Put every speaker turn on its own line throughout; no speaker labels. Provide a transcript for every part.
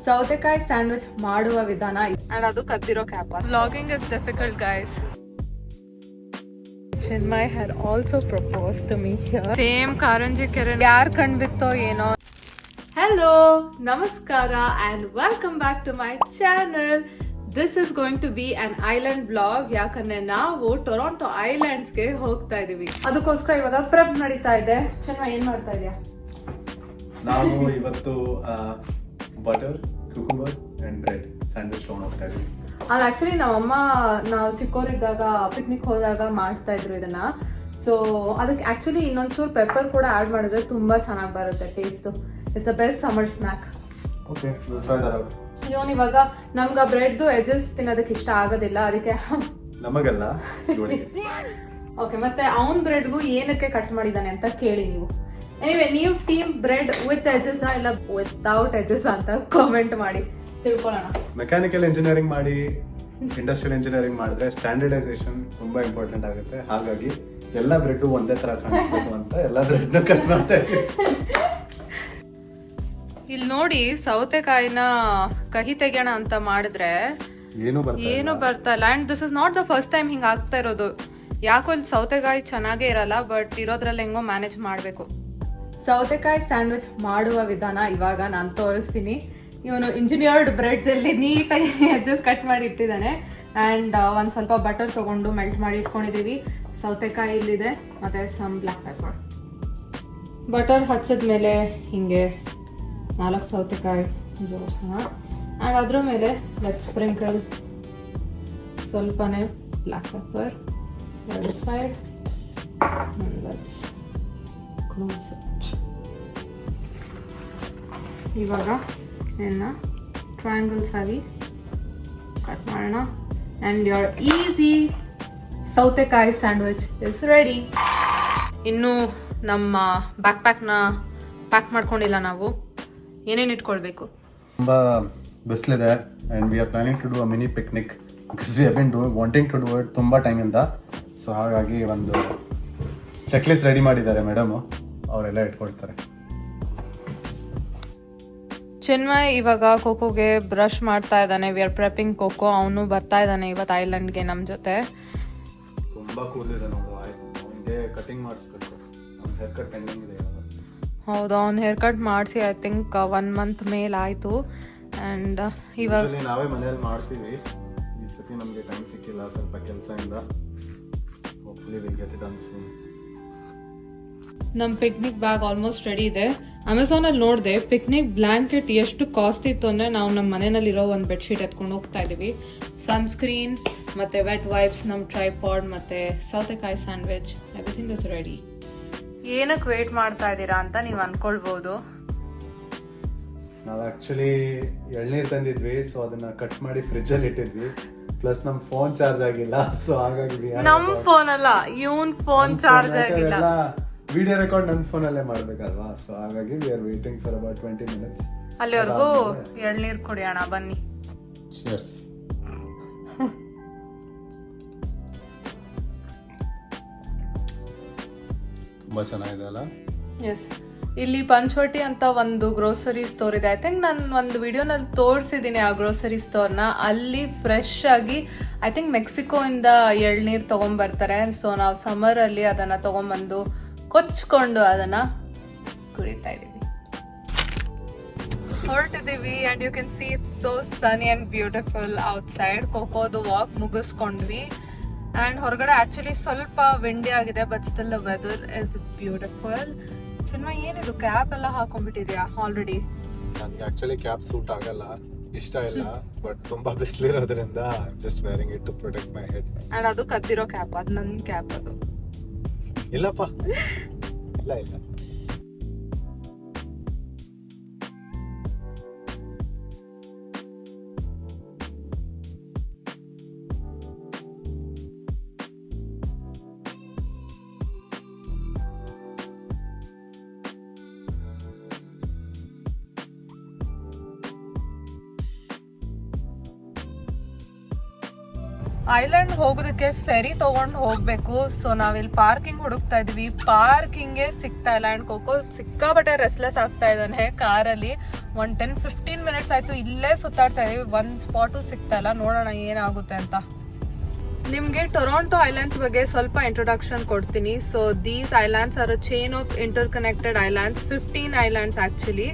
ಸೌತೆಕಾಯಿ ಸ್ಯಾಂಡ್ವಿಚ್ ಮಾಡುವ ವಿಧಾನ ಅಂಡ್ ಅದು ಕದ್ದಿರೋ cap. Vlogging is difficult guys. Chinmay had also proposed to me here. Same ಕಾರಂಜಿ ಕೆರೆ ಯಾರ್ ಕಂಡ್ಬಿತ್ತೋ ಏನೋ. Hello, Namaskara and welcome back to my channel. This is going to be an island vlog. ಯಾಕಂದ್ರೆ ನಾವು ಟೊರೊಂಟೊ ಐಲ್ಯಾಂಡ್ಸ್ ಗೆ ಹೋಗ್ತಾ ಇದೀವಿ. ಅದಕ್ಕೋಸ್ಕರ ಇವಾಗ ಪ್ರೆಪ್ ನಡೀತಾ ಇದೆ. Chinmay ಏನ್ ಮಾಡ್ತಾ ಇದೀಯಾ?
ನಾವು ಇವತ್ತು butter, cucumber and bread sandwich ತಗೊಂಡು ಹೋಗ್ತಾ ಇದೀವಿ.
ಅದು ಆಕ್ಚುಲಿ ನಮ್ಮಮ್ಮ ನಾವು ಚಿಕ್ಕವರಿದ್ದಾಗ ಪಿಕ್ನಿಕ್ ಹೋದಾಗ ಮಾಡ್ತಾ ಇದ್ರು ಇದನ್ನ. ಸೊ ಅದಕ್ಕೆ ಆಕ್ಚುಲಿ ಇನ್ನೊಂಚೂರು ಪೆಪ್ಪರ್ ಕೂಡ ಆಡ್ ಮಾಡಿದ್ರೆ ತುಂಬಾ ಚೆನ್ನಾಗಿ ಬರುತ್ತೆ taste. It's the best summer snack.
Okay, will try that out.
Even ಇವಾಗ ನಮ್ಗೆ ಬ್ರೆಡ್ ಎಜಸ್ ತಿನ್ನೋದಕ್ಕೆ ಇಷ್ಟ ಆಗೋದಿಲ್ಲ, ಅದಕ್ಕೆ
ನಮಗಲ್ಲ.
ಓಕೆ, ಮತ್ತೆ ಅವನ್ ಬ್ರೆಡ್ಗೂ ಏನಕ್ಕೆ ಕಟ್ ಮಾಡಿದಾನೆ ಅಂತ ಕೇಳಿ ನೀವು. ಎನಿವೆ, ನೀವು ಟೀಮ್ ಬ್ರೆಡ್ ವಿತ್ ಎಜಸ್ ಇಲ್ಲ ವಿತೌಟ್ ಎಜಸ್ ಅಂತ ಕಾಮೆಂಟ್ ಮಾಡಿ ತಿಳ್ಕೊಳ್ಳೋಣ.
ಮೆಕ್ಯಾನಿಕಲ್ ಇಂಜಿನಿಯರಿಂಗ್ ಮಾಡಿ ಇಂಡಸ್ಟ್ರಿಯಲ್ ಇಂಜಿನಿಯರಿಂಗ್ ಮಾಡಿದ್ರೆ ಸ್ಟ್ಯಾಂಡರ್ಡೈಸೇಷನ್ ತುಂಬಾ ಇಂಪಾರ್ಟೆಂಟ್ ಆಗುತ್ತೆ. ಹಾಗಾಗಿ ಎಲ್ಲ ಬ್ರೆಡ್ ಒಂದೇ ತರ ಕಾಣಿಸ್ಬೇಕು ಅಂತ ಎಲ್ಲ ಬ್ರೆಡ್ ಕಟ್ ಮಾಡ್ತಾ ಇದ್ದೀವಿ.
ಇಲ್ಲಿ ನೋಡಿ, ಸೌತೆಕಾಯಿನ ಕಹಿ ತೆಗೆಯೋಣ ಅಂತ ಮಾಡಿದ್ರೆ ಏನು ಬರ್ತಾ ಇಲ್ಲ. And this is not the first time ಹಿಂಗ ಆಗ್ತಾ ಇರೋದು. ಯಾಕೋ ಇಲ್ಲಿ ಸೌತೆಕಾಯಿ ಚೆನ್ನಾಗೇ ಇರಲ್ಲ, ಬಟ್ ಇರೋದ್ರಲ್ಲಿ ಹೆಂಗೋ ಮ್ಯಾನೇಜ್ ಮಾಡಬೇಕು. ಸೌತೆಕಾಯಿ ಸ್ಯಾಂಡ್ವಿಚ್ ಮಾಡುವ ವಿಧಾನ ಇವಾಗ ನಾನು ತೋರಿಸ್ತೀನಿ. ಇವನು ಇಂಜಿನಿಯರ್ಡ್ ಬ್ರೆಡ್ಸ್ ಅಲ್ಲಿ ನೀಟಾಗಿ ಅಡ್ಜಸ್ಟ್ ಕಟ್ ಮಾಡಿ ಇಟ್ಟಿದ್ದಾನೆ. ಅಂಡ್ ಒಂದ್ ಸ್ವಲ್ಪ ಬಟರ್ ತಗೊಂಡು ಮೆಲ್ಟ್ ಮಾಡಿ ಇಟ್ಕೊಂಡಿದೀವಿ. ಸೌತೆಕಾಯಿ ಇಲ್ಲಿದೆ, ಮತ್ತೆ ಸಮ್ ಬ್ಲಾಕ್ ಪೆಪ್ಪರ್. ಬಟರ್ ಹಚ್ಚಿದ್ಮೇಲೆ ಹಿಂಗೆ 4 ಸೌತೆಕಾಯಿ ಜೋಡಿಸೋಣ. ಅಂಡ್ ಅದ್ರ ಮೇಲೆ ಲೆಟ್ ಸ್ಪ್ರಿಂಕಲ್ ಸ್ವಲ್ಪನೇ ಬ್ಲಾಕ್ ಪೆಪ್ಪರ್ ಎರಡು ಸೈಡ್. Let's close it. ಇವಾಗ ಇದನ್ನ ಟ್ರಯಾಂಗಲ್ಸ್ ಆಗಿ ಕಟ್ ಮಾಡೋಣ. ಅಂಡ್ ಯೋರ್ ಈಸಿ ಸೌತೆಕಾಯಿ ಸ್ಯಾಂಡ್ವಿಚ್ ಇಸ್ ರೆಡಿ. ಇನ್ನು ನಮ್ಮ ಬ್ಯಾಕ್ ಪ್ಯಾಕ್ನ ಪ್ಯಾಕ್ ಮಾಡ್ಕೊಂಡಿಲ್ಲ. ನಾವು ಏನೇನು ಇಟ್ಕೊಳ್ಬೇಕು?
ತುಂಬಾ ಬಿಸಿಲಿದೆ and we are planning to do a mini picnic because we have been wanting to do it ತುಂಬಾ ಟೈಮ್ ಇಂದ. ಸೊ ಹಾಗಾಗಿ ಒಂದು ಚೆಕ್ ಲಿಸ್ಟ್ ರೆಡಿ ಮಾಡಿದ್ದಾರೆ ಮೇಡಮ್, ಅವರೆಲ್ಲ ಇಟ್ಕೊಳ್ತಾರೆ.
ಚಿನ್ಮಯ್ ಇವಾಗ ಕೋಕೋಗೆ ಬ್ರಷ್ ಮಾಡ್ತಾ ಇದ್ದಾನೆ. We are prepping Coco. ಅವನು ಬರ್ತಾ ಇದ್ದಾನೆ ಇವತ್ತು ಐಲ್ಯಾಂಡ್ಗೆ ನಮ್ಮ ಜೊತೆ.
ತುಂಬಾ ಕೂಲ್ ಇದೆ ನೋಡು. ಅವನಿಗೆ ಕಟಿಂಗ್ ಮಾಡಿಸ್ಬೇಕು. ಅವನ ಹೇರ್ ಕಟ್ ಪೆಂಡಿಂಗ್ ಇದೆ.
ಹೌದು, ಅವ್ನು ಹೇರ್ ಕಟ್ ಮಾಡಿಸಿ ಐ ಥಿಂಕ್ 1 ಮಂತ್ ಮೇಲೆ ಆಯಿತು. ಆ್ಯಂಡ್ ಇವಾಗ
ನಾವೇ ಮನೆಯಲ್ಲಿ ಮಾಡ್ತೀವಿ. ಈ ಸತಿ ನಮಗೆ ಟೈಮ್ ಸಿಕ್ಕಿಲ್ಲ ಸ್ವಲ್ಪ ಕೆಲಸದಿಂದ. Hopefully will get it done soon.
ನಮ್ಮ ಪಿಕ್ನಿಕ್ ಬ್ಯಾಗ್ ಆಲ್ಮೋಸ್ಟ್ ರೆಡಿ ಇದೆ. ಅಮೆಝಾನಲ್ಲಿ ನೋಡಿದೆ ಪಿಕ್ನಿಕ್ ಬ್ಲಾಂಕೆಟ್ ಎಷ್ಟು ಕಾಸ್ಟ್ ಇತ್ತು ಅಂದರೆ ನಾವು ನಮ್ಮ ಮನೆಯಲ್ಲಿರೋ ಒಂದು ಬೆಡ್ಶೀಟ್ ಎತ್ಕೊಂಡು ಹೋಗ್ತಾ ಇದ್ದೀವಿ. ಸನ್ಸ್ಕ್ರೀನ್ ಮತ್ತು ವೆಟ್ ವೈಪ್ಸ್, ನಮ್ಮ ಟ್ರೈಪಾಡ್ ಮತ್ತು ಸೌತೆಕಾಯಿ ಸ್ಯಾಂಡ್ವಿಚ್, ಎವ್ರಿಥಿಂಗ್ ಇಸ್ ರೆಡಿ. ಏನಕ್ಕೆ ವೇಟ್ ಮಾಡ್ತಾ ಇದ್ದೀರಾ ಅಂತ ನೀವು ಅನ್ಕೊಳ್ಬೋದು.
ನಾವು ಆಕ್ಚುಲಿ ಎಳ್ನೀರು ತಂದಿದ್ವಿ, ಸೊ ಅದನ್ನ ಕಟ್ ಮಾಡಿ ಫ್ರಿಜ್ ಅಲ್ಲಿ ಇಟ್ಟಿದ್ವಿ. ಪ್ಲಸ್ ನಮ್ ಫೋನ್ ಚಾರ್ಜ್ ಆಗಿಲ್ಲ. ಸೊ ಹಾಗಾಗಿ
ನಮ್ ಫೋನ್ ಅಲ್ಲ, ಇವನ್ ಫೋನ್ ಚಾರ್ಜ್ ಆಗಿಲ್ಲ.
ವಿಡಿಯೋ ರೆಕಾರ್ಡ್ ನನ್ನ ಫೋನಲ್ಲೇ ಮಾಡ್ಬೇಕಲ್ವಾ. ಸೊ ಹಾಗಾಗಿ we are waiting for about 20 minutes.
ಅಲ್ಲಿವರೆಗೂ ಎಳ್ನೀರು ಕುಡಿಯೋಣ ಬನ್ನಿ.
Cheers. ತುಂಬಾ ಚೆನ್ನಾಗಿದೆ ಅಲ್ಲ?
ಎಸ್, ಇಲ್ಲಿ ಪಂಚವಟಿ ಅಂತ ಒಂದು ಗ್ರೋಸರಿ ಸ್ಟೋರ್ ಇದೆ. ಐ ಥಿಂಕ್ ನಾನು ಒಂದು ವಿಡಿಯೋನಲ್ಲಿ ತೋರಿಸಿದ್ದೀನಿ ಆ ಗ್ರೋಸರಿ ಸ್ಟೋರ್ನ. ಅಲ್ಲಿ ಫ್ರೆಶ್ ಆಗಿ ಐ ಥಿಂಕ್ ಮೆಕ್ಸಿಕೋ ಇಂದ ಎಳ್ನೀರು ತಗೊಂಡ್ಬರ್ತಾರೆ. ಸೊ ನಾವು ಸಮ್ಮರಲ್ಲಿ ಅದನ್ನ ತಗೊಂಡ್ಬಂದು ಕೊಚ್ಕೊಂಡು ಅದನ್ನ ಕುಡಿತಾ ಇದೀವಿ. ಹೊರಟಿದೀವಿ and you can see it's so sunny and beautiful outside. ಕೋಕೋದು ವಾಕ್ ಮುಗಿಸ್ಕೊಂಡ್ವಿ ಅಂಡ್ ಹೊರಗಡೆ ಆಕ್ಚುಲಿ ಸ್ವಲ್ಪ ವಿಂಡಿ ಆಗಿದೆ, but still the weather is beautiful. Chinmay, ಏನಿದು ಕ್ಯಾಪ್ ಎಲ್ಲ ಹಾಕೊಂಡ್ಬಿಟ್ಟಿದ್ಯಾ ಆಲ್ರೆಡಿ?
ನನಗೆ ಆಕ್ಚುಲಿ ಕ್ಯಾಪ್ ಸೂಟ್ ಆಗಲ್ಲ, ಇಷ್ಟ ಇಲ್ಲ. ಬಟ್ ತುಂಬಾ ಬಿಸಿಲಿರೋದ್ರಿಂದ I am just wearing it to protect my head.
And ಅದು ಕದ್ದಿರೋ ಕ್ಯಾಪ್, ಅದು ನನ್ನ ಕ್ಯಾಪ್. ಅದು
ಇಲ್ಲಪ್ಪ, ಇಲ್ಲ.
ಐಲ್ಯಾಂಡ್ ಹೋಗೋದಕ್ಕೆ ಫೆರಿ ತಗೊಂಡು ಹೋಗ್ಬೇಕು. ಸೊ ನಾವಿಲ್ಲಿ ಪಾರ್ಕಿಂಗ್ ಹುಡುಕ್ತಾ ಇದೀವಿ. ಪಾರ್ಕಿಂಗೇ ಸಿಗ್ತಾ ಇಲ್ಲ. ಅಂಡ್ ಕೋಕೋ ಸಿಕ್ಕಾಪಟ್ಟೆ ರೆಸ್ಲೆಸ್ ಆಗ್ತಾ ಇದ್ದಾನೆ ಕಾರಲ್ಲಿ. ಒಂದು 10-15 ಮಿನಿಟ್ಸ್ ಆಯ್ತು ಇಲ್ಲೇ ಸುತ್ತಾಡ್ತಾ ಇದೀವಿ, ಒಂದು ಸ್ಪಾಟು ಸಿಗ್ತಾ ಇಲ್ಲ. ನೋಡೋಣ ಏನಾಗುತ್ತೆ ಅಂತ. ನಿಮಗೆ ಟೊರಾಂಟೊ ಐಲ್ಯಾಂಡ್ಸ್ ಬಗ್ಗೆ ಸ್ವಲ್ಪ ಇಂಟ್ರೊಡಕ್ಷನ್ ಕೊಡ್ತೀನಿ. So these islands are a chain of interconnected islands, 15 islands actually.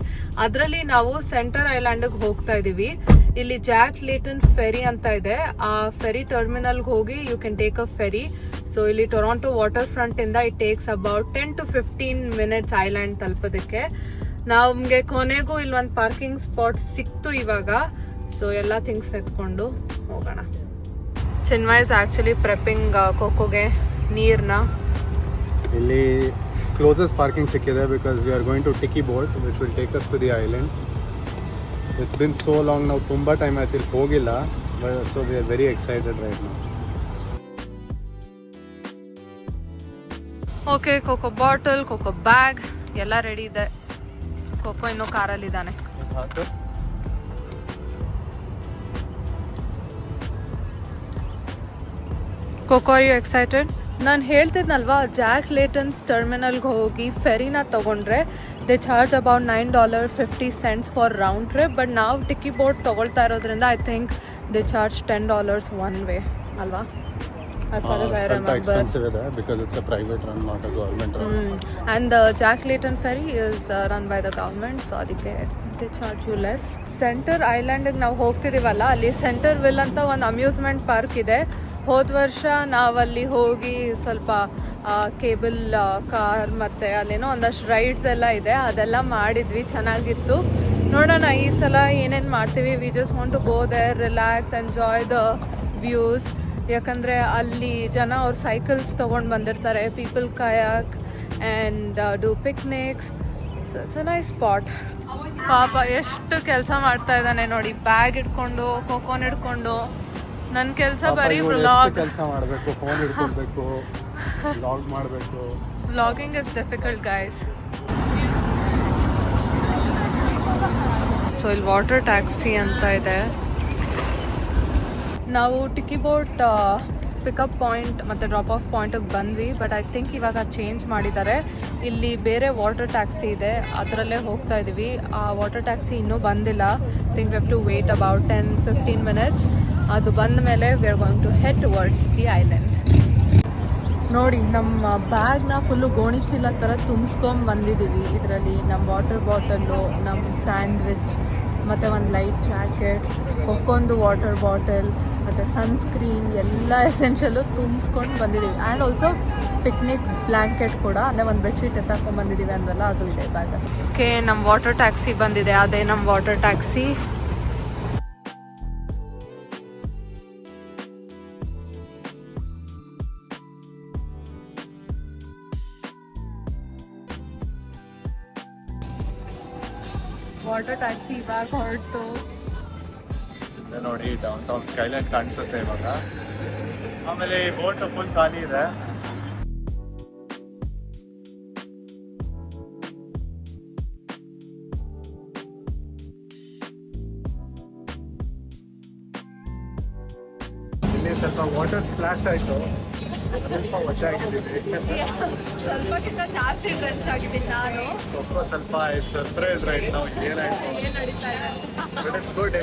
ಅದರಲ್ಲಿ ನಾವು ಸೆಂಟರ್ ಐಲ್ಯಾಂಡ್ಗೆ ಹೋಗ್ತಾ ಇದೀವಿ. ಇಲ್ಲಿ ಜಾಕ್ ಲೇಟನ್ ಫೆರಿ ಅಂತ ಇದೆ. ಆ ಫೆರಿ ಟರ್ಮಿನಲ್ಗೆ ಹೋಗಿ you can take a ferry. So ಇಲ್ಲಿ ಟೊರಾಂಟೊ ವಾಟರ್ ಫ್ರಂಟ್ ಇಂದ it takes about 10 to 15 minutes island ತಲುಪೋದಕ್ಕೆ. ನಮ್ಗೆ ಕೊನೆಗೂ ಇಲ್ಲಿ ಒಂದು ಪಾರ್ಕಿಂಗ್ ಸ್ಪಾಟ್ ಸಿಕ್ತು ಇವಾಗ. ಸೊ ಎಲ್ಲ ಥಿಂಗ್ಸ್ ಎತ್ಕೊಂಡು ಹೋಗೋಣ. ಚಿನ್ಮಯ್ ಇಸ್ ಆಕ್ಚುಲಿ ಪ್ರೆಪಿಂಗ್ ಕೋಕೋಗೆ ನೀರ್ನ.
ಇಲ್ಲಿ ಕ್ಲೋಸೆಸ್ಟ್ ಪಾರ್ಕಿಂಗ್ ಸಿಕ್ಕಿದೆ because we are going to tiki boat which will take us to the island. It's been so long, ನಾವು ತುಂಬ ಟೈಮ್ ಆಯ್ತು ಇಲ್ಲಿ ಹೋಗಿಲ್ಲ. So we are very excited right now.
Okay, Coco bottle, Coco bag ಎಲ್ಲ ready ಇದೆ. Coco ಇನ್ನೂ ಕಾರಲ್ಲಿದ್ದಾನೆ. Coco, are you excited? ನಾನು ಹೇಳ್ತಿದ್ನಲ್ವಾ, ಜಾಕ್ ಲೇಟನ್ಸ್ ಟರ್ಮಿನಲ್ಗೆ ಹೋಗಿ ಫೆರಿನ ತೊಗೊಂಡ್ರೆ they charge about $9.50 for round trip. But ನಾವು ಟಿಕ್ಕಿ ಬೋಟ್ ತೊಗೊಳ್ತಾ ಇರೋದ್ರಿಂದ I think they charge $10 one way ಅಲ್ವಾ? As far as I remember.
Expensive there because it's a private run, not a government run.
And the Jack Layton ferry is run by the government, so ಅದಕ್ಕೆ they charge you less. Center Island ಗೆ ನಾವು ಹೋಗ್ತಿದೀವಲ್ಲ, ಅಲ್ಲಿ centre will ಅಂತ ಒಂದು amusement park ಇದೆ. ಹೋದ ವರ್ಷ ನಾವಲ್ಲಿ ಹೋಗಿ ಸ್ವಲ್ಪ ಕೇಬಲ್ ಕಾರ್ ಮತ್ತೆ ಅಲ್ಲೇನೋ ಒಂದಷ್ಟು ರೈಡ್ಸ್ ಎಲ್ಲ ಇದೆ, ಅದೆಲ್ಲ ಮಾಡಿದ್ವಿ, ಚೆನ್ನಾಗಿತ್ತು. ನೋಡೋಣ ಈ ಸಲ ಏನೇನು ಮಾಡ್ತೀವಿ. We just want to go there, relax, enjoy the views. ಯಾಕಂದರೆ ಅಲ್ಲಿ ಜನ ಅವ್ರ ಸೈಕಲ್ಸ್ ತೊಗೊಂಡು ಬಂದಿರ್ತಾರೆ, people kayak and do picnics. So it's a nice spot. ಪಾಪ ಎಷ್ಟು ಕೆಲಸ ಮಾಡ್ತಾ ಇದ್ದಾನೆ ನೋಡಿ, ಬ್ಯಾಗ್ ಇಟ್ಕೊಂಡು, ಕೋಕೋನ್ ಹಿಡ್ಕೊಂಡು. ನನ್ನ ಕೆಲಸ ಬರೀ ವ್ಲಾಗ್
ಕೆಲಸ ಮಾಡಬೇಕು, ಫೋನ್ ಹಿಡ್ಕೊಳ್ಬೇಕು, ವ್ಲಾಗ್ ಮಾಡಬೇಕು.
Vlogging is difficult guys. So ಇಲ್ಲಿ ವಾಟರ್ ಟ್ಯಾಕ್ಸಿ ಅಂತ ಇದೆ. ನಾವು ಟಿಕ್ಕಿ ಬೋಟ್ ಪಿಕಪ್ ಪಾಯಿಂಟ್ ಮತ್ತು ಡ್ರಾಪ್ ಆಫ್ ಪಾಯಿಂಟಿಗೆ ಬಂದ್ವಿ. ಬಟ್ ಐ ಥಿಂಕ್ ಇವಾಗ ಚೇಂಜ್ ಮಾಡಿದ್ದಾರೆ. ಇಲ್ಲಿ ಬೇರೆ ವಾಟರ್ ಟ್ಯಾಕ್ಸಿ ಇದೆ, ಅದರಲ್ಲೇ ಹೋಗ್ತಾ ಇದ್ದೀವಿ. ಆ ವಾಟರ್ ಟ್ಯಾಕ್ಸಿ ಇನ್ನೂ ಬಂದಿಲ್ಲ. Think we have to wait about 10-15 minutes. ಅದು ಬಂದ ಮೇಲೆ we are going to head towards the island. ನೋಡಿ, ನಮ್ಮ ಬ್ಯಾಗ್ನ ಫುಲ್ಲು ಗೋಣಿ ಚೀಲ ಥರ ತುಂಬಿಸ್ಕೊಂಡು ಬಂದಿದ್ದೀವಿ. ಇದರಲ್ಲಿ ನಮ್ಮ ವಾಟರ್ ಬಾಟಲ್ಲು, ನಮ್ಮ ಸ್ಯಾಂಡ್ವಿಚ್ ಮತ್ತು ಒಂದು ಲೈಟ್ ಜಾಕೆಟ್, ಕೊಕ್ಕೊಂದು ವಾಟರ್ ಬಾಟಲ್ ಮತ್ತು ಸನ್ಸ್ಕ್ರೀನ್ ಎಲ್ಲ ಎಸೆನ್ಷಿಯಲ್ಲು ತುಂಬಿಸ್ಕೊಂಡು ಬಂದಿದ್ದೀವಿ. ಆ್ಯಂಡ್ ಆಲ್ಸೋ ಪಿಕ್ನಿಕ್ ಬ್ಲ್ಯಾಂಕೆಟ್ ಕೂಡ, ಅಂದರೆ ಒಂದು ಬೆಡ್ಶೀಟ್ ಎತ್ತಾಕೊಂಡು ಬಂದಿದ್ದೀವಿ ಅಂದಲ್ಲ, ಅದು ಇದೆ ಬ್ಯಾಗಲ್ಲಿ. ಓಕೆ, ನಮ್ಮ ವಾಟರ್ ಟ್ಯಾಕ್ಸಿ ಬಂದಿದೆ. ಅದೇ ನಮ್ಮ ವಾಟರ್ ಟ್ಯಾಕ್ಸಿ. ವಾಟರ್ ಟ್ಯಾಕ್ಸಿ ಇವಾಗ ಹೊರಟು.
ನೋಡಿ, ಡೌನ್ ಟೌನ್ ಸ್ಕೈಲೈನ್ ಕಾಣಿಸುತ್ತೆ ಇವಾಗ. ಆಮೇಲೆ ಬೋಟ್ ಫುಲ್ ಖಾಲಿ ಇದೆ. ಇಲ್ಲಿ ಸ್ವಲ್ಪ ವಾಟರ್ ಸ್ಪ್ಲಾಶ್ ಆಯಿತು, ಸ್ವಲ್ಪ ಒದ್ದಾಗಿದ್ದೀವಿ.
ಸ್ವಲ್ಪಕ್ಕಿಂತ ಜಾಸ್ತಿ ಡ್ರೆಸ್ ಆಗಿದ್ದೀನಿ ನಾನು.
ಸ್ವಲ್ಪ ಸರ್ಪ್ರೈಸ್ ರೈಟ್ ನಾವು ಏನಾಯ್ತು. But it's good.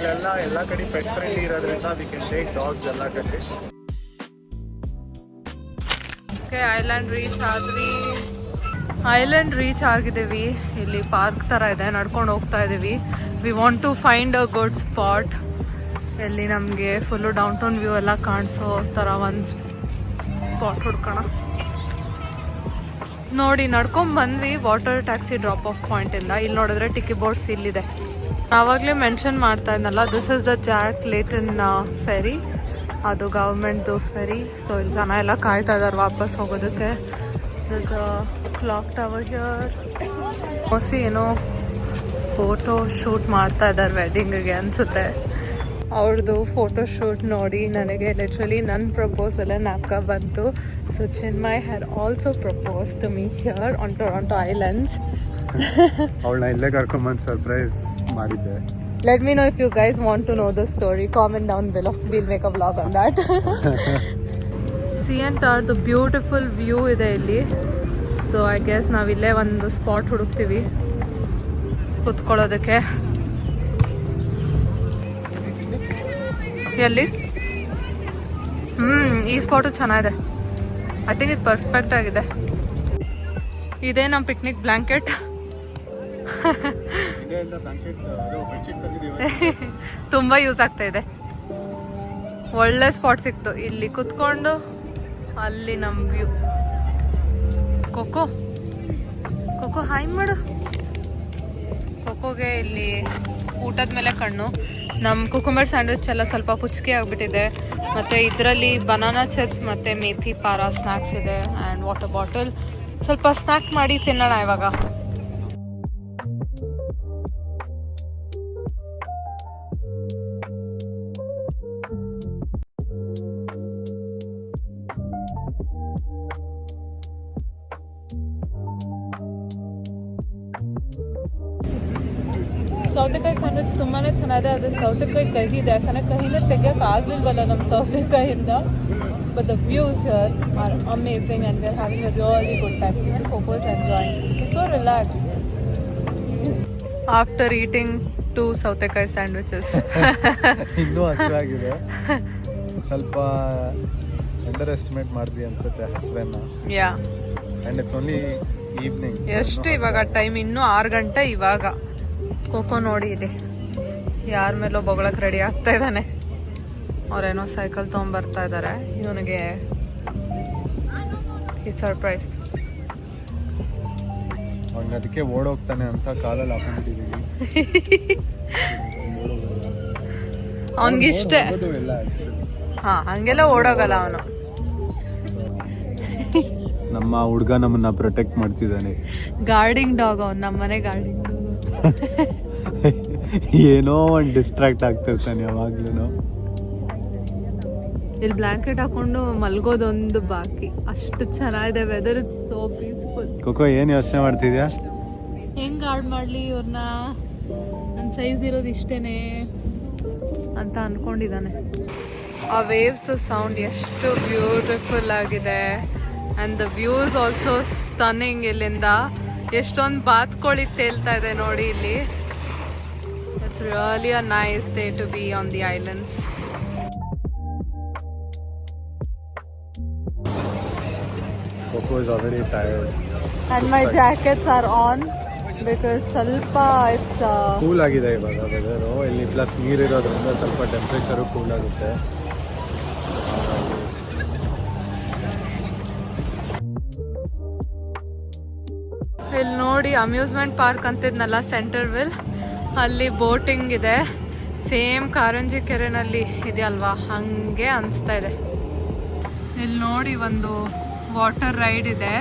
ಎಲ್ಲ ಕಡೆ ಪೆಟ್ ಫ್ರೆಂಡ್ಲಿ ಇರೋದ್ರಿಂದ ವಿ ಕ್ಯಾನ್ ಟೇಕ್ ಡಾಗ್ಸ್ ಎಲ್ಲ ಕಡೆ.
ಓಕೆ, ಐಲ್ಯಾಂಡ್ ರೀಚ್ ಆಗಿದ್ದೀವಿ. ಇಲ್ಲಿ ಪಾರ್ಕ್ ಥರ ಇದೆ, ನಡ್ಕೊಂಡು ಹೋಗ್ತಾ ಇದ್ದೀವಿ. We want to find a good spot ಎಲ್ಲಿ ನಮಗೆ ಫುಲ್ಲು ಡೌನ್ ಟೌನ್ ವ್ಯೂ ಎಲ್ಲ ಕಾಣಿಸೋ ಥರ ಒಂದು ಸ್ಪಾಟ್ ಹುಡ್ಕೋಣ. ನೋಡಿ, ನಡ್ಕೊಂಡು ಬಂದ್ವಿ ವಾಟರ್ ಟ್ಯಾಕ್ಸಿ ಡ್ರಾಪ್ ಆಫ್ ಪಾಯಿಂಟಿಂದ. ಇಲ್ಲಿ ನೋಡಿದ್ರೆ ಟಿಕ್ಕಿ ಬೋಟ್ಸ್ ಇಲ್ಲಿದೆ. ಆವಾಗಲೇ ಮೆನ್ಷನ್ ಮಾಡ್ತಾ ಇದ್ನಲ್ಲ, this is the Jack Layton ferry. ಅದು ಗೌರ್ಮೆಂಟ್ದು ಫೆರಿ. ಸೊ ಇಲ್ಲಿ ಜನ ಎಲ್ಲ ಕಾಯ್ತಾ ಇದ್ದಾರೆ ವಾಪಸ್ ಹೋಗೋದಕ್ಕೆ. This clock tower here. Mostly ಏನೋ ಫೋಟೋ ಶೂಟ್ ಮಾಡ್ತಾ ಇದ್ದಾರೆ ವೆಡ್ಡಿಂಗಿಗೆ ಅನಿಸುತ್ತೆ. ಅವ್ರದ್ದು ಫೋಟೋ ಶೂಟ್ ನೋಡಿ ನನಗೆ ಲಿಟ್ರಲಿ ನನ್ನ ಪ್ರಪೋಸಲ್ ನಾಕ ಬಂತು. So Chinmay had also propose to me here on Toronto islands.
ಅವಳನ್ನ ಇಲ್ಲೇ ಕರ್ಕೊಂಬಂದು ಸರ್ಪ್ರೈಸ್ ಮಾಡಿದ್ದೆ.
Let me know if you guys want to know the story. Comment down below. We'll make a vlog on that. See and the beautiful view ಇದೆ ಇಲ್ಲಿ. So I guess ನಾವಿಲ್ಲೇ ಒಂದು spot ಹುಡುಕ್ತೀವಿ ಕುತ್ಕೊಳ್ಳೋದಕ್ಕೆ. ಎಲ್ಲಿ ಈ spot ಚೆನ್ನಾಗಿದೆ. I think ಇದು perfect ಆಗಿದೆ. ಇದೇ ನಮ್ಮ ಪಿಕ್ನಿಕ್ ಬ್ಲಾಂಕೆಟ್. ತುಂಬ ಯೂಸ್ ಆಗ್ತಾ ಇದೆ. ಒಳ್ಳೆ ಸ್ಪಾಟ್ ಸಿಕ್ತು. ಇಲ್ಲಿ ಕುತ್ಕೊಂಡು ಅಲ್ಲಿ ನಮ್ಮ ವ್ಯೂ. ಕೊಕ್ಕೋ ಕೊಕ್ಕೋ ಹಾಯ್ ಮಾಡು. ಕೊಕ್ಕೋಗೆ ಇಲ್ಲಿ ಊಟದ ಮೇಲೆ ಕಣ್ಣು. ನಮ್ಮ ಕುಕುಂಬರ್ ಸ್ಯಾಂಡ್ವಿಚ್ ಎಲ್ಲ ಸ್ವಲ್ಪ ಪುಚ್ಕೆ ಆಗಿಬಿಟ್ಟಿದೆ. ಮತ್ತು ಇದರಲ್ಲಿ ಬನಾನಾ ಚಿಪ್ಸ್ ಮತ್ತು ಮೇಥಿ ಪಾರ ಸ್ನ್ಯಾಕ್ಸ್ ಇದೆ ಆ್ಯಂಡ್ ವಾಟರ್ ಬಾಟಲ್. ಸ್ವಲ್ಪ ಸ್ನ್ಯಾಕ್ ಮಾಡಿ ತಿನ್ನೋಣ ಇವಾಗ. ಸೌತೆಕಾಯಿ ಸ್ಯಾಂಡ್ವಿಚ್ ತುಂಬಾ ಚೆನ್ನಾಗಿದೆ. ಅದು ಸೌತೆಕಾಯಿ ಕಹಿ ಇದೆ, ಯಾಕಂದರೆ ಕಹಿನೇ ತೆಗಿಯೋಕೆ ಆಗಲಿಲ್ವಲ್ಲ ನಮ್ಮ ಸೌತೆಕಾಯಿಂದ. But the views here are amazing and we are having a really good time. Even Coco is enjoying. It's so relax after eating 2 ಸೌತೆಕಾಯಿ ಸ್ಯಾಂಡ್ವಿಚಸ್.
ಇನ್ನೂ ಹಸಿವಾಗಿದೆ. ಸ್ವಲ್ಪ ಅಂಡರ್ ಎಸ್ಟಿಮೇಟ್ ಮಾಡಿದ್ವಿ ಅನ್ಸುತ್ತೆ ಹಸುವೆನ್ನ.
Yeah
and it's only evening.
ಎಷ್ಟು ಇವಾಗ time? ಇನ್ನೂ 6 ಗಂಟೆ ಇವಾಗ. ಕೋಕೋ ನೋಡಿ ಇದೆ ಯಾರ ಮೇಲೋ ಬೊಗಳಕ್ಕೆ ರೆಡಿ ಆಗ್ತಾ ಇದ್ದಾನೆ. ಅವ್ರೇನೋ ಸೈಕಲ್ ತೊಗೊಂಬರ್ತಾ ಇದ್ದಾರೆ. ಇವನಿಗೆ ಈ ಸರ್ಪ್ರೈಸ್.
ಅವ್ನಿಗೆ ಅದಕ್ಕೆ ಓಡೋಗ್ತಾನೆ ಅಂತ ಕಾಲಲ್ಲಿ ಹಾಕೊಂಡಿದ್ದೀವಿ.
ಅವನಿಗಿಷ್ಟೇ. ಹಾ, ಹಂಗೆಲ್ಲ ಓಡೋಗಲ್ಲ ಅವನು.
ನಮ್ಮ ಹುಡುಗ ನಮ್ಮನ್ನ ಪ್ರೊಟೆಕ್ಟ್ ಮಾಡ್ತಿದ್ದಾನೆ.
ಗಾರ್ಡಿಂಗ್ ಡಾಗ್ ಅವನು, ನಮ್ಮನೆ ಗಾರ್ಡಿಂಗ್ ಡಾಗ್.
ಏನೋ ಒಂದು ಡಿಸ್ಟ್ರಾಕ್ಟ್ ಆಗ್ತಿರ್ತಾನೆ ಯಾವಾಗ್ಲೂ.
ಇಲ್ಲಿ ಬ್ಲಾಂಕೆಟ್ ಹಾಕೊಂಡು ಮಲ್ಗೋದೊಂದು ಬಾಕಿ. ಅಷ್ಟು ಚೆನ್ನಾಗಿದೆ weather. It's so peaceful.
Coco ಏನ್ ಯೋಚನೆ ಮಾಡ್ತಿದ್ಯಾ?
ಹೆಂಗ್ ಗಾರ್ಡ್ ಮಾಡ್ಲಿ ಇವ್ರನ್ನ, ನನ್ನ ಸೈಜ್ ಇರೋದು ಇಷ್ಟೇನೆ ಅಂತ ಅನ್ಕೊಂಡಿದ್ದಾನೆ. ಆ ವೇವ್ಸ್ ಸೌಂಡ್ ಎಷ್ಟು ಬ್ಯೂಟಿಫುಲ್ ಆಗಿದೆ. And the views also stunning. ಇಲ್ಲಿಂದ ಎಷ್ಟೊಂದು ಬಾತ್ಕೋಳಿ ತೇಲ್ತಾ ಇದೆ ನೋಡಿ ಇಲ್ಲಿ. It's really a nice day to be on the islands.
Coco is already tired.
And my jackets are on because ಸ್ವಲ್ಪ ಇಟ್ಸ್
ಕೂಲ್ ಆಗಿದೆ ಇವಾಗ ವೆದರ್. ಇಲ್ಲಿ ಪ್ಲಸ್ ನೀರಿರೋದ್ರಿಂದ ಸ್ವಲ್ಪ ಟೆಂಪ್ರೇಚರು ಕೂಲ್ ಆಗುತ್ತೆ.
ಇಲ್ಲಿ ನೋಡಿ ಅಮ್ಯೂಸ್ಮೆಂಟ್ ಪಾರ್ಕ್ ಅಂತಿದ್ನಲ್ಲ ಸೆಂಟರ್ವಿಲ್, ಅಲ್ಲಿ ಬೋಟಿಂಗ್ ಇದೆ. ಸೇಮ್ ಕಾರಂಜಿ ಕೆರೆನಲ್ಲಿ ಇದೆಯಲ್ವಾ, ಹಂಗೆ ಅನಿಸ್ತಾ ಇದೆ. ಇಲ್ಲಿ ನೋಡಿ ಒಂದು ವಾಟರ್ ರೈಡ್ ಇದೆ.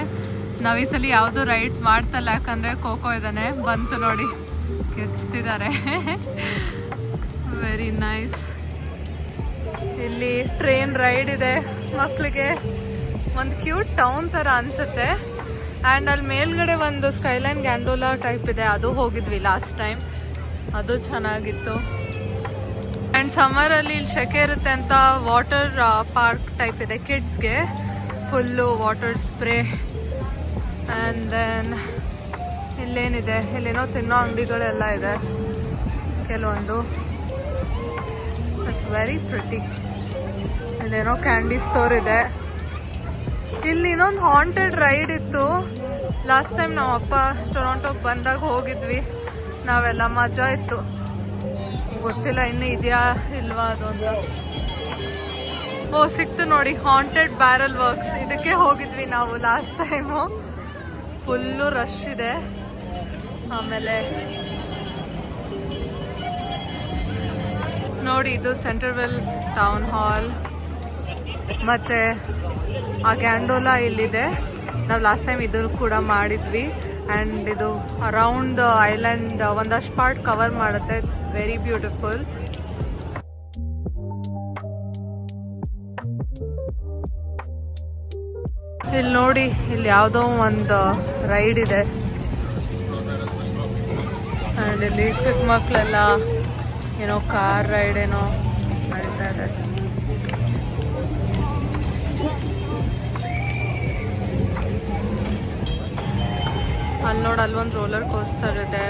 ನಾವು ಈ ಸಲ ಯಾವುದೂ ರೈಡ್ಸ್ ಮಾಡ್ತಲ್ಲ, ಯಾಕಂದರೆ ಕೋಕೋ ಇದ್ದಾನೆ. ಬಂತು ನೋಡಿ, ಕಿರ್ಚ್ತಿದ್ದಾರೆ. Very nice. ಇಲ್ಲಿ ಟ್ರೈನ್ ರೈಡ್ ಇದೆ ಮಕ್ಕಳಿಗೆ. ಒಂದು ಕ್ಯೂಟ್ ಟೌನ್ ಥರ ಅನಿಸುತ್ತೆ. ಆ್ಯಂಡ್ ಅಲ್ಲಿ ಮೇಲ್ಗಡೆ ಒಂದು ಸ್ಕೈಲೈನ್ ಗ್ಯಾಂಡೋಲಾ ಟೈಪ್ ಇದೆ, ಅದು ಹೋಗಿದ್ವಿ ಲಾಸ್ಟ್ ಟೈಮ್. ಅದು ಚೆನ್ನಾಗಿತ್ತು. ಆ್ಯಂಡ್ ಸಮ್ಮರಲ್ಲಿ ಇಲ್ಲಿ ಸೆಕೆ ಇರುತ್ತೆ ಅಂತ ವಾಟರ್ ಪಾರ್ಕ್ ಟೈಪ್ ಇದೆ ಕಿಡ್ಸ್ಗೆ. Full water spray. And then ಇಲ್ಲೇನಿದೆ, ಇಲ್ಲೇನೋ ತಿನ್ನೋ ಅಂಗಡಿಗಳೆಲ್ಲ ಇದೆ ಕೆಲವೊಂದು. It's very pretty. ಇಲ್ಲೇನೋ ಕ್ಯಾಂಡಿ ಸ್ಟೋರ್ ಇದೆ. ಇಲ್ಲಿ ಇನ್ನೊಂದು ಹಾಂಟೆಡ್ ರೈಡ್ ಇತ್ತು ಲಾಸ್ಟ್ ಟೈಮ್. ನಾವು ಅಪ್ಪ ಟೊರೊಂಟೋಗೆ ಬಂದಾಗ ಹೋಗಿದ್ವಿ ನಾವೆಲ್ಲ. ಮಜಾ ಇತ್ತು. ಗೊತ್ತಿಲ್ಲ ಇನ್ನು ಇದೆಯಾ ಇಲ್ವಾ ಅದು ಅಂತ. ಓ, ಸಿಕ್ತು ನೋಡಿ, ಹಾಂಟೆಡ್ ಬ್ಯಾರಲ್ ವರ್ಕ್ಸ್. ಇದಕ್ಕೆ ಹೋಗಿದ್ವಿ ನಾವು ಲಾಸ್ಟ್ ಟೈಮು. ಫುಲ್ಲು ರಶ್ ಇದೆ. ಆಮೇಲೆ ನೋಡಿ, ಇದು ಸೆಂಟ್ರಲ್ವೆಲ್ ಟೌನ್ ಹಾಲ್. ಮತ್ತು ಆ ಗ್ಯಾಂಡೋಲಾ ಇಲ್ಲಿದೆ. ನಾವು ಲಾಸ್ಟ್ ಟೈಮ್ ಇದು ಕೂಡ ಮಾಡಿದ್ವಿ. ಆ್ಯಂಡ್ ಇದು ಅರೌಂಡ್ ಐಲ್ಯಾಂಡ್ ಒಂದಷ್ಟು ಪಾರ್ಟ್ ಕವರ್ ಮಾಡುತ್ತೆ. It's very beautiful. ಇಲ್ಲಿ ನೋಡಿ, ಇಲ್ಲಿ ಯಾವುದೋ ಒಂದು ರೈಡ್ ಇದೆ. ಆ್ಯಂಡ್ ಇಲ್ಲಿ ಚಿಕ್ಕ ಮಕ್ಕಳೆಲ್ಲ ಏನೋ ಕಾರ್ ರೈಡ್ ಏನೋ ನಡೀತಾ ಇದೆ. ಅಲ್ಲಿ ನೋಡಿ, ಅಲ್ಲೊಂದು ರೋಲರ್ ಕೋಸ್ಟರ್ ಇದೆ.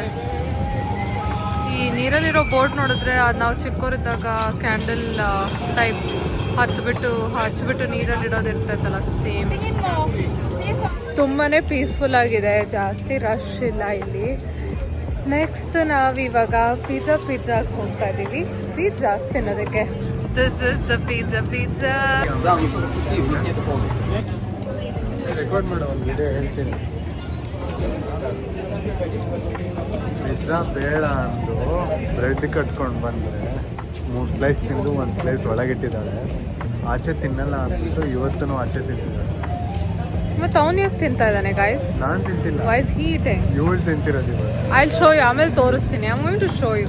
ಈ ನೀರಲ್ಲಿರೋ ಬೋಟ್ ನೋಡಿದ್ರೆ ಅದು ನಾವು ಚಿಕ್ಕವರಿದ್ದಾಗ ಕ್ಯಾಂಡಲ್ ಟೈಪ್ ಹಚ್ಬಿಟ್ಟು ನೀರಲ್ಲಿಡೋದು ಇರ್ತೈತಲ್ಲ ಸೇಮ್. ತುಂಬಾನೇ ಪೀಸ್ಫುಲ್ ಆಗಿದೆ, ಜಾಸ್ತಿ ರಶ್ ಇಲ್ಲ ಇಲ್ಲಿ. ನೆಕ್ಸ್ಟ್ ನಾವಿವಾಗ ಪಿಜ್ಜಾಗೆ ಹೋಗ್ತಾ ಇದೀವಿ, ಪಿಜ್ಜಾ ತಿನ್ನೋದಕ್ಕೆ. This is the pizza.
Record ಮಾಡೋ ಒಂದು ವಿಡಿಯೋ ಹೇಳ್ತೀನಿ. ಪಿಜ್ಜಾ ಬೇಡ ಅಂದು ಬ್ರೆಡ್ ಕಟ್ಕೊಂಡು ಬಂದರೆ 3 ಸ್ಲೈಸ್ ತಿಂದು 1 ಸ್ಲೈಸ್ ಒಳಗಿಟ್ಟಿದ್ದಾಳೆ. ಆಚೆ ತಿನ್ನಲ್ಲ ಅಂದ್ಬಿಟ್ಟು ಇವತ್ತೂ ಆಚೆ ತಿಂತಿದ್ದಾಳೆ.
ಮತ್ತೆ ಅವನು ಯಾಕೆ ತಿಂತಾ ಇದ್ದಾನೆ ಗೈಸ್?
ನಾನು ತಿಂತಿಲ್ಲ.
Voice heating.
ಇವಳು ತಿಂತಿರೋದು ಇವಾಗ.
I'll show you. ಆಮೇಲೆ ತೋರಿಸ್ತೀನಿ. I'm going to show you.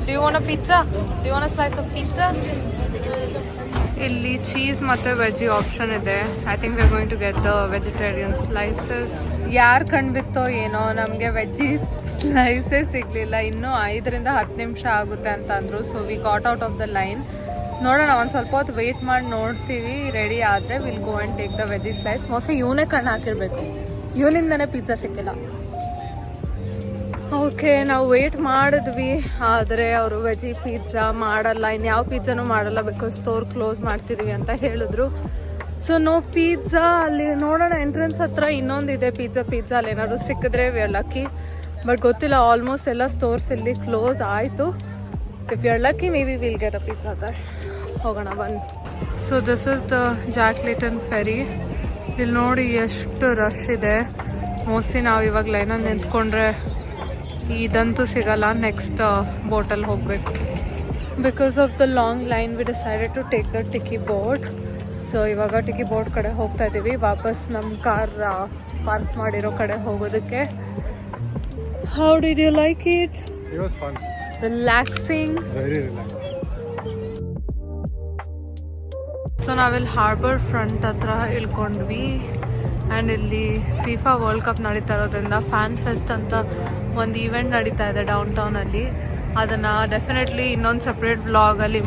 Do you want a pizza? Do you want a slice of pizza? ಇಲ್ಲಿ ಚೀಸ್ ಮತ್ತೆ ವೆಜಿ ಆಪ್ಷನ್ ಇದೆ. I think we are going to get the vegetarian slices. ಯಾರು ಕಂಡ್ಬಿತ್ತೋ ಏನೋ ನಮಗೆ veggie slices ಸಿಗ್ಲಿಲ್ಲ. ಇನ್ನೂ 5 ರಿಂದ 10 ನಿಮಿಷ ಆಗುತ್ತೆ ಅಂತ ಅಂದ್ರು. So we got out of the line. ನೋಡೋಣ, ಒಂದು ಸ್ವಲ್ಪ ಹೊತ್ತು ವೆಯ್ಟ್ ಮಾಡಿ ನೋಡ್ತೀವಿ. ರೆಡಿ ಆದರೆ will go and take the veggie slice. Mostly ಇವನೇ ಕಣ್ಣು ಹಾಕಿರ್ಬೇಕು, ಇವನಿಂದನೇ ಪಿಜ್ಜಾ ಸಿಕ್ಕಿಲ್ಲ. ಓಕೆ, ನಾವು ವೆಯ್ಟ್ ಮಾಡಿದ್ವಿ, ಆದರೆ ಅವರು ವೆಜಿ ಪಿಜ್ಜಾ ಮಾಡಲ್ಲ, ಇನ್ಯಾವ ಪಿಜ್ಜಾನು ಮಾಡಲ್ಲ, ಬಿಕಾಸ್ ಸ್ಟೋರ್ ಕ್ಲೋಸ್ ಮಾಡ್ತಿದ್ದೀವಿ ಅಂತ ಹೇಳಿದ್ರು. So no pizza. ಅಲ್ಲಿ ನೋಡೋಣ, ಎಂಟ್ರೆನ್ಸ್ ಹತ್ರ ಇನ್ನೊಂದಿದೆ ಪಿಜ್ಜಾ. ಅಲ್ಲಿ ಏನಾದ್ರು ಸಿಕ್ಕಿದ್ರೆ ವಿ ಆರ್ ಲಕ್ಕಿ, ಬಟ್ ಗೊತ್ತಿಲ್ಲ. ಆಲ್ಮೋಸ್ಟ್ ಎಲ್ಲ ಸ್ಟೋರ್ಸ್ ಇಲ್ಲಿ ಕ್ಲೋಸ್ ಆಯಿತು. If you are lucky maybe will get a pizza there. ಹೋಗೋಣ ಬನ್ನಿ. So this is the Jack Layton ferry. ಇಲ್ಲಿ ನೋಡಿ ಎಷ್ಟು ರಶ್ ಇದೆ. ಮೋಸ್ಟ್ಲಿ ನಾವು ಇವಾಗ ಲೈನಲ್ಲಿ ನಿಂತ್ಕೊಂಡ್ರೆ ಇದಂತೂ ಸಿಗಲ್ಲ. ನೆಕ್ಸ್ಟ್ ಬೋಟಲ್ಲಿ ಹೋಗಬೇಕು. Because of the long line we decided to take the tiki boat. So ಇವಾಗ ಟಿಕ್ಕಿ ಬೋಟ್ ಕಡೆ ಹೋಗ್ತಾ ಇದ್ದೀವಿ, ವಾಪಸ್ ನಮ್ಮ ಕಾರ್ ಪಾರ್ಕ್ ಮಾಡಿರೋ ಕಡೆ ಹೋಗೋದಕ್ಕೆ. How did you like it?
It was fun.
Relaxing.
Very relaxing.
So ನಾವಿಲ್ಲಿ ಹಾರ್ಬರ್ ಫ್ರಂಟ್ ಹತ್ರ ಇಳ್ಕೊಂಡ್ವಿ. ಆ್ಯಂಡ್ ಇಲ್ಲಿ ಫಿಫಾ ವರ್ಲ್ಡ್ ಕಪ್ ನಡೀತಾ ಇರೋದ್ರಿಂದ ಫ್ಯಾನ್ ಫೆಸ್ಟ್ ಅಂತ ಒಂದು ಈವೆಂಟ್ ನಡೀತಾ ಇದೆ ಡೌನ್ ಟೌನಲ್ಲಿ. ಅದನ್ನು ಡೆಫಿನೆಟ್ಲಿ ಇನ್ನೊಂದು ಸಪ್ರೇಟ್ ವ್ಲಾಗಲ್ಲಿ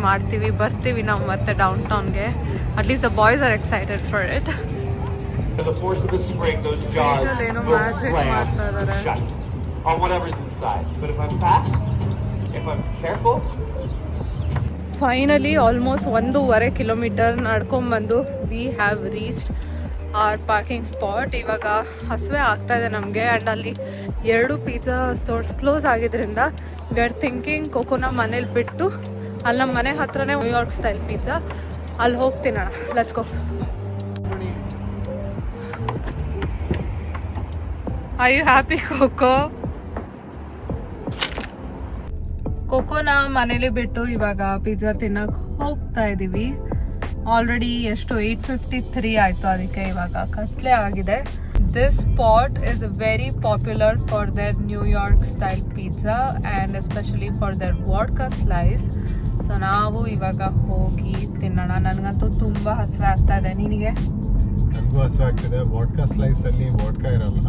ಬರ್ತೀವಿ ನಾವು ಮತ್ತೆ ಡೌನ್ ಟೌನ್ಗೆ. At least the boys are excited for it. ಏನೋ ಮ್ಯಾಜಿಕ್ ಮಾಡ್ತಾ ಇದ್ದಾರೆ.
On whatever's inside. But if I'm fast, if I'm careful.
Finally almost 1.5 kilometre ನಡ್ಕೊಂಡ್ಬಂದು we have reached our parking spot. ಇವಾಗ ಹಸಿವೆ ಆಗ್ತಾ ಇದೆ ನಮಗೆ. ಆ್ಯಂಡ್ ಅಲ್ಲಿ 2 ಪಿಜ್ಜಾ ಸ್ಟೋರ್ಸ್ ಕ್ಲೋಸ್ ಆಗಿದ್ದರಿಂದ ವಿ ಆರ್ ಥಿಂಕಿಂಗ್ ಕೊಕೋನ ಮನೇಲಿ ಬಿಟ್ಟು ಅಲ್ಲಿ ನಮ್ಮ ಮನೆ ಹತ್ರನೇ ನ್ಯೂಯಾರ್ಕ್ ಸ್ಟೈಲ್ ಪಿಜ್ಜಾ, ಅಲ್ಲಿ ಹೋಗ್ತೀನಣ್ಣ. Let's go. Are you happy ಕೋಕೋನ ಮನೇಲಿ ಬಿಟ್ಟು ಇವಾಗ ಪಿಜ್ಜಾ ತಿನ್ನಕ್ ಹೋಗ್ತಾ ಇದೀವಿ. ಆಲ್ರೆಡಿ ಎಷ್ಟು 8:53 ಆಯ್ತು, ಅದಕ್ಕೆ ಇವಾಗ ಕತ್ಲೆ ಆಗಿದೆ. This spot is very popular for their New York style pizza and especially for their vodka slice. So ನಾವು ಇವಾಗ ಹೋಗಿ ತಿನ್ನೋಣ. ನನಗಂತೂ ತುಂಬ ಹಸಿವೆ ಆಗ್ತಾ ಇದೆ. ನಿನಗೆ?
ನನಗೂ ಹಸಿವೆ ಆಗ್ತಿದೆ. ವಾಡ್ಕಾ ಸ್ಲೈಸ್ ಅಲ್ಲಿ ವಾಡ್ಕಾ ಇರಲ್ಲ,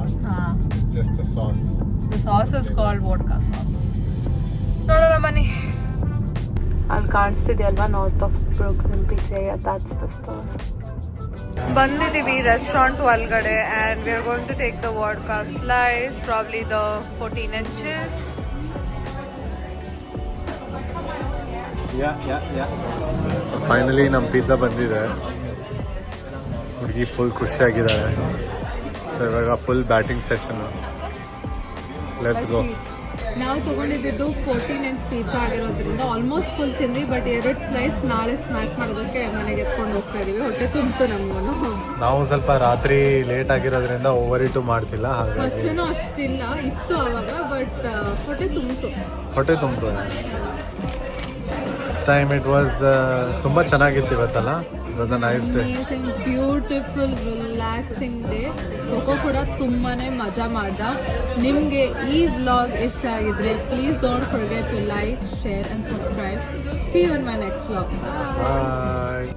it's just the sauce.
The sauce is called vodka sauce. ನೋಡೋಣ ಬನ್ನಿ. ಅಲ್ಲಿ ಕಾಣಿಸ್ತಿದೆ ಅಲ್ವಾ, north of Brooklyn pizza, that's the store. ಬಂದಿದ್ದೀವಿ ರೆಸ್ಟೋರೆಂಟ್ ಒಳಗಡೆ and we are going to take the vodka slice, probably the 14 inches.
Finally ನಮ್ಮ pizza ಬಂದಿದೆ. ಹುಡುಗಿ ಫುಲ್ ಖುಷಿಯಾಗಿದ್ದಾರೆ. ಸೊ ಇವಾಗ full batting session. Let's go.
ನಾವು ತಗೊಂಡಿದ್ದು 14 inch ಪಿಜ್ಜಾ ಆಗಿರೋದ್ರಿಂದ ಆಲ್ಮೋಸ್ಟ್ ಫುಲ್ ತಿಂದ್ವಿ. ಬಟ್ 2 ಸ್ಲೈಸ್ ನಾಳೆ ಸ್ನ್ಯಾಕ್ ಮಾಡೋದಕ್ಕೆ ಮನೆಗೆ ಎತ್ಕೊಂಡು ಹೋಗ್ತಾ ಇದೀವಿ. ಹೊಟ್ಟೆ ತುಂಬಿತು ನಮ್ಗೂ.
ನಾವು ಸ್ವಲ್ಪ ರಾತ್ರಿ ಲೇಟ್ ಆಗಿರೋದ್ರಿಂದ ಓವರ್ ಇಟು ಮಾಡ್ತಿಲ್ಲ, ಹಾಗಾಗಿ
ಹಸುನು ಅಷ್ಟಿಲ್ಲ ಇತ್ತು ಅವಾಗ, ಬಟ್ ಹೊಟ್ಟೆ ತುಂಬಿತು. ಟೈಮ್ ಇಟ್ ವಾಸ್ ತುಂಬ ಚೆನ್ನಾಗಿತ್ತು ಇವತ್ತಲ್ಲ. It was a nice day. Beautiful relaxing day. Coco ಕೂಡ ತುಂಬಾನೇ ಮಜಾ ಮಾಡ್ದ. ನಿಮಗೆ ಈ ವ್ಲಾಗ್ ಇಷ್ಟ ಆಗಿದ್ರೆ please don't forget to like, share and subscribe. See you in my next vlog.
Bye.